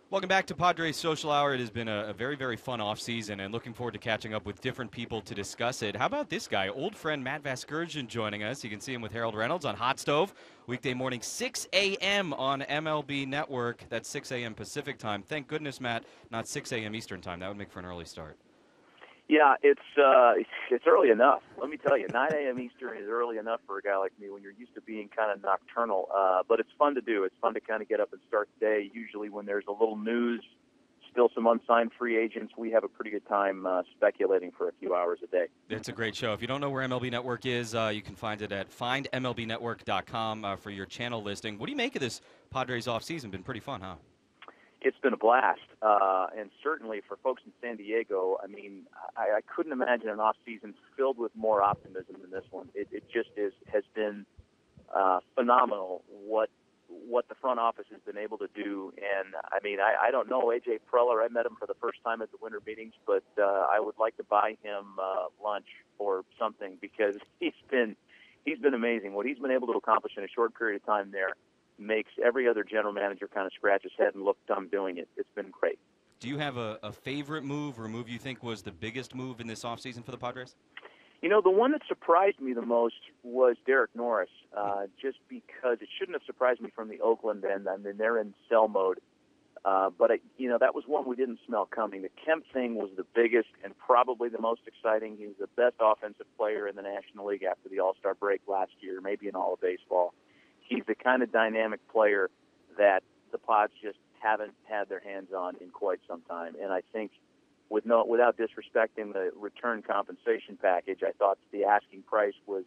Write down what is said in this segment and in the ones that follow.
Welcome back to Padres Social Hour. It has been a very, very fun offseason, and looking forward to catching up with different people to discuss it. How about this guy, old friend Matt Vasgersian joining us. You can see him with Harold Reynolds on Hot Stove, weekday morning, 6 a.m. on MLB Network. That's 6 a.m. Pacific time. Thank goodness, Matt, not 6 a.m. Eastern time. That would make for an early start. Yeah, it's early enough. Let me tell you, 9 a.m. Eastern is early enough for a guy like me when you're used to being kind of nocturnal. But it's fun to do. It's fun to kind of get up and start the day. Usually when there's a little news, still some unsigned free agents, we have a pretty good time speculating for a few hours a day. It's a great show. If you don't know where MLB Network is, you can find it at findmlbnetwork.com for your channel listing. What do you make of this Padres offseason? Been pretty fun, huh? It's been a blast, and certainly for folks in San Diego, I mean, I couldn't imagine an off-season filled with more optimism than this one. It just has been phenomenal what the front office has been able to do. And, I mean, I don't know A.J. Preller. I met him for the first time at the winter meetings, but I would like to buy him lunch or something because he's been amazing. What he's been able to accomplish in a short period of time there makes every other general manager kind of scratch his head and look dumb doing it. It's been great. Do you have a favorite move or a move you think was the biggest move in this offseason for the Padres? You know, the one that surprised me the most was Derek Norris, just because it shouldn't have surprised me from the Oakland end. I mean, they're in sell mode. But that was one we didn't smell coming. The Kemp thing was the biggest and probably the most exciting. He was the best offensive player in the National League after the All-Star break last year, maybe in all of baseball. He's the kind of dynamic player that the Pods just haven't had their hands on in quite some time. And I think, without disrespecting the return compensation package, I thought the asking price was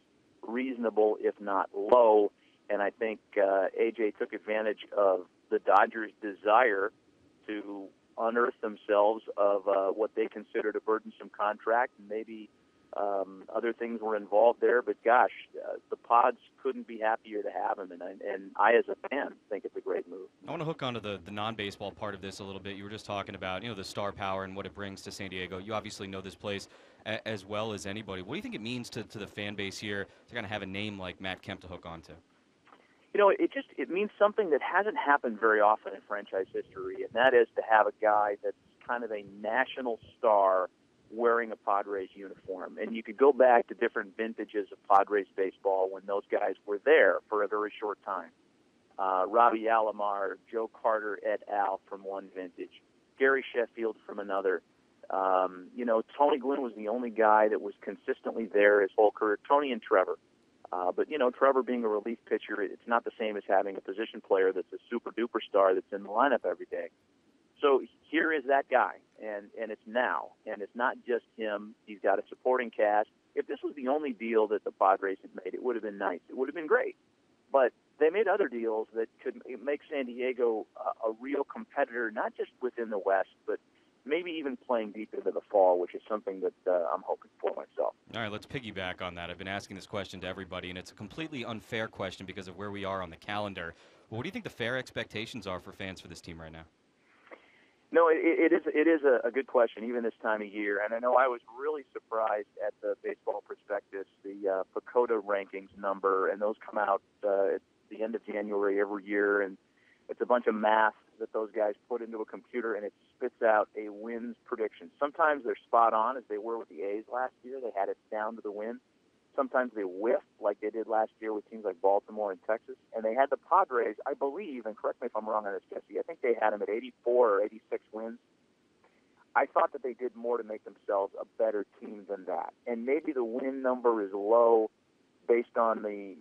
reasonable, if not low. And I think AJ took advantage of the Dodgers' desire to unearth themselves of what they considered a burdensome contract, and maybe other things were involved there, but gosh, the Pods couldn't be happier to have him, and I, as a fan, think it's a great move. I want to hook onto the non-baseball part of this a little bit. You were just talking about, the star power and what it brings to San Diego. You obviously know this place as well as anybody. What do you think it means to the fan base here to kind of have a name like Matt Kemp to hook onto? It means something that hasn't happened very often in franchise history, and that is to have a guy that's kind of a national star wearing a Padres uniform. And you could go back to different vintages of Padres baseball when those guys were there for a very short time. Robbie Alomar, Joe Carter et al. From one vintage, Gary Sheffield from another. Tony Gwynn was the only guy that was consistently there his whole career. Tony and Trevor. But Trevor being a relief pitcher, it's not the same as having a position player that's a super-duper star that's in the lineup every day. So here is that guy, and it's now. And it's not just him. He's got a supporting cast. If this was the only deal that the Padres had made, it would have been nice. It would have been great. But they made other deals that could make San Diego a real competitor, not just within the West, but maybe even playing deep into the fall, which is something that I'm hoping for myself. All right, let's piggyback on that. I've been asking this question to everybody, and it's a completely unfair question because of where we are on the calendar. Well, what do you think the fair expectations are for fans for this team right now? No, it is a good question, even this time of year. And I know I was really surprised at the Baseball Prospectus, the PECOTA rankings number, and those come out at the end of January every year. And it's a bunch of math that those guys put into a computer, and it spits out a wins prediction. Sometimes they're spot on, as they were with the A's last year. They had it down to the win. Sometimes they whiff, like they did last year with teams like Baltimore and Texas. And they had the Padres, I believe, and correct me if I'm wrong on this, Jesse, I think they had them at 84 or 86 wins. I thought that they did more to make themselves a better team than that. And maybe the win number is low based on the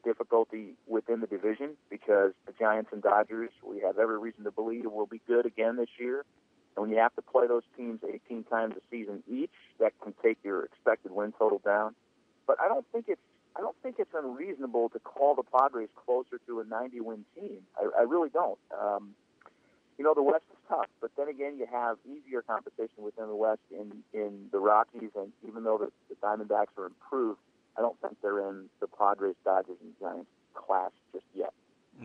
difficulty within the division, because the Giants and Dodgers, we have every reason to believe, will be good again this year. And when you have to play those teams 18 times a season each, that can take your expected win total down. But I don't think it's unreasonable to call the Padres closer to a 90-win team. I really don't. The West is tough, but then again, you have easier competition within the West in the Rockies, and even though the Diamondbacks are improved, I don't think they're in the Padres, Dodgers, and Giants class just yet.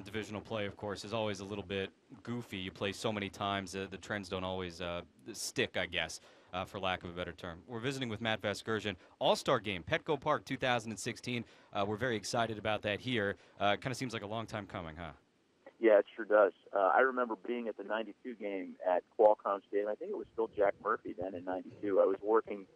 Divisional play, of course, is always a little bit goofy. You play so many times, the trends don't always stick, I guess, for lack of a better term. We're visiting with Matt Vasgersian. All-Star Game, Petco Park 2016. We're very excited about that here. Kind of seems like a long time coming, huh? Yeah, it sure does. I remember being at the '92 game at Qualcomm Stadium. I think it was still Jack Murphy then in '92. I was working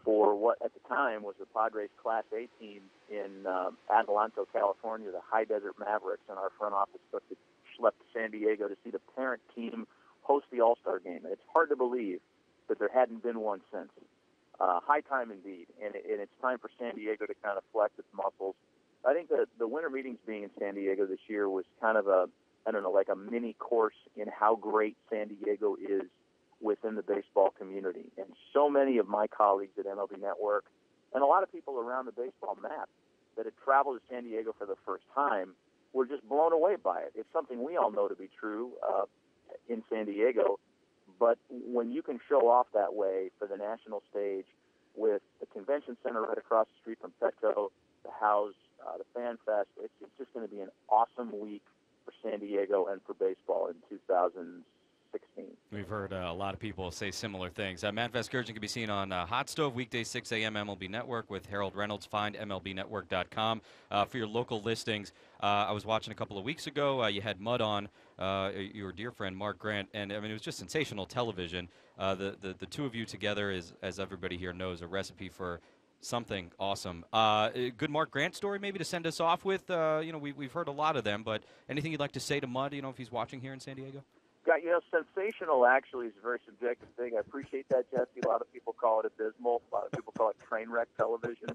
for what at the time was the Padres Class A team in Adelanto, California, the High Desert Mavericks, and our front office schlepped to San Diego to see the parent team host the All-Star game. And it's hard to believe that there hadn't been one since. High time indeed, and it's time for San Diego to kind of flex its muscles. I think the winter meetings being in San Diego this year was kind of like a mini course in how great San Diego is within the baseball community. And so many of my colleagues at MLB Network and a lot of people around the baseball map that had traveled to San Diego for the first time were just blown away by it. It's something we all know to be true in San Diego. But when you can show off that way for the national stage with the convention center right across the street from Petco, the house, the Fan Fest, it's just going to be an awesome week for San Diego and for baseball in 2016. We've heard a lot of people say similar things. Matt Vasgersian can be seen on Hot Stove, weekdays 6 a.m. MLB Network with Harold Reynolds. Find MLBnetwork.com for your local listings. I was watching a couple of weeks ago. You had Mud on, your dear friend Mark Grant, and I mean it was just sensational television. The two of you together is, as everybody here knows, a recipe for something awesome. Good Mark Grant story maybe to send us off with. We've heard a lot of them, but anything you'd like to say to Mud? If he's watching here in San Diego. Yeah, sensational actually is a very subjective thing. I appreciate that, Jesse. A lot of people call it abysmal. A lot of people call it train wreck television.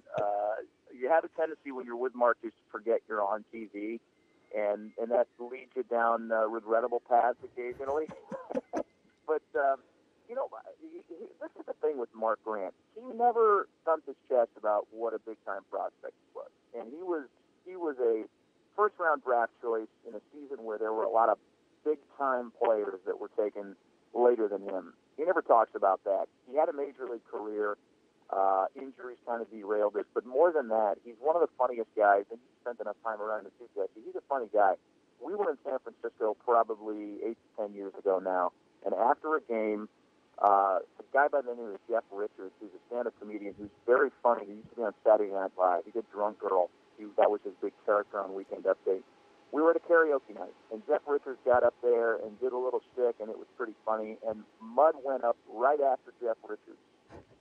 You have a tendency when you're with Mark to forget you're on TV, and that leads you down regrettable paths occasionally. But, this is the thing with Mark Grant. He never thumped his chest about what a big-time prospect he was. And he was a first-round draft choice in a season where there were a lot of big-time players that were taken later than him. He never talks about that. He had a major league career. Injuries kind of derailed it. But more than that, he's one of the funniest guys, and he spent enough time around the too, Jesse. He's a funny guy. We were in San Francisco probably 8 to 10 years ago now, and after a game, a guy by the name of Jeff Richards, who's a stand-up comedian who's very funny. He used to be on Saturday Night Live. He did Drunk Girl. That was his big character on Weekend Update. We were at a karaoke night, and Jeff Richards got up there and did a little shtick, and it was pretty funny. And Mud went up right after Jeff Richards.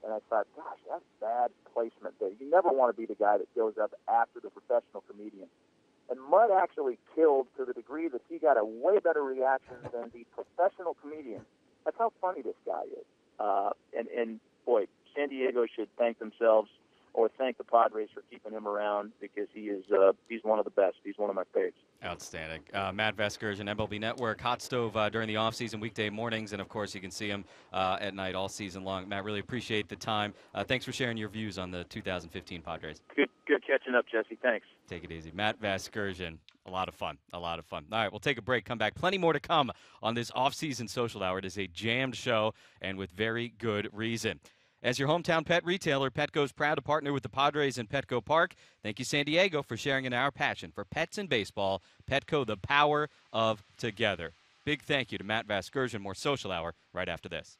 And I thought, gosh, that's bad placement there. You never want to be the guy that goes up after the professional comedian. And Mud actually killed to the degree that he got a way better reaction than the professional comedian. That's how funny this guy is. And boy, San Diego should thank themselves or thank the Padres for keeping him around because he's one of the best. He's one of my faves. Outstanding. Matt Vasgersian, MLB Network, Hot Stove during the offseason, weekday mornings, and, of course, you can see him at night all season long. Matt, really appreciate the time. Thanks for sharing your views on the 2015 Padres. Good catching up, Jesse. Thanks. Take it easy. Matt Vasgersian. A lot of fun. A lot of fun. All right, we'll take a break, come back. Plenty more to come on this off-season social hour. It is a jammed show, and with very good reason. As your hometown pet retailer, Petco's proud to partner with the Padres in Petco Park. Thank you, San Diego, for sharing in our passion for pets and baseball. Petco, the power of together. Big thank you to Matt Vasgersian. More social hour right after this.